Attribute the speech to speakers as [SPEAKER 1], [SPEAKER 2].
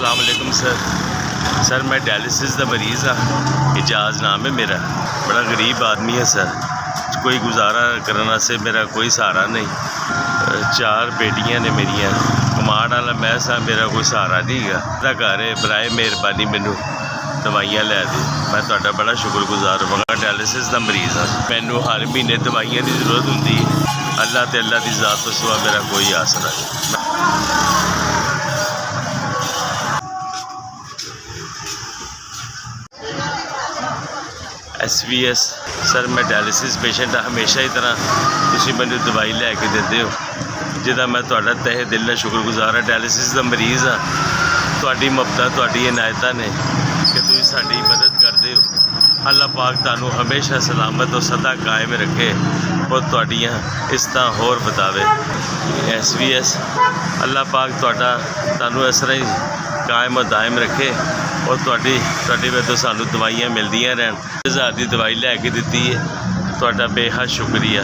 [SPEAKER 1] अस्सलाम वालेकुम सर मैं डायलिसिस का मरीज़ हाँ। एजाज नाम है मेरा। बड़ा गरीब आदमी है सर। कोई गुजारा करने से मेरा कोई सहारा नहीं। 4 बेटियां ने मेरिया। कमाण वाला मैं सा, मेरा कोई सहारा नहीं है। मेरा घर है, बराए मेहरबानी मैनू दवाइयां लै दी। मैं तुहाडा बड़ा शुक्रगुजार होवांगा। डायलिसिस का मरीज़ हाँ। मैनू हर महीने दवाइयां की जरूरत होंदी है। अल्लाह ते अल्लाह की ज़ात तो सिवा मेरा कोई आसरा नहीं। SVS सर मैं डायलिसिस पेशेंट हमेशा ही तरह तुसी मैनू दवाई लैके देंदे हो, जिहदा मैं तुहाडा तहे दिल नाल शुक्रगुजार हाँ। डायलिसिस का मरीज़ हाँ। तुहाडी मुहब्बतां तुहाडी इनायतां ने कि तुसीं साडी मदद करदे हो। अल्लाह पाक तुहानूं हमेशा सलामत और सदा कायम रखे और तुहाडीआं इज़्ज़तां होर वधावे। SVS अल्लाह पाक तुहानूं इस तरह ही कायम और दायम रखे और तुहाडी वजह सानूं दवाइयां मिलदियां रहन। 1000 की दवाई लैके दित्ती है। तुहाडा बेहद शुक्रिया।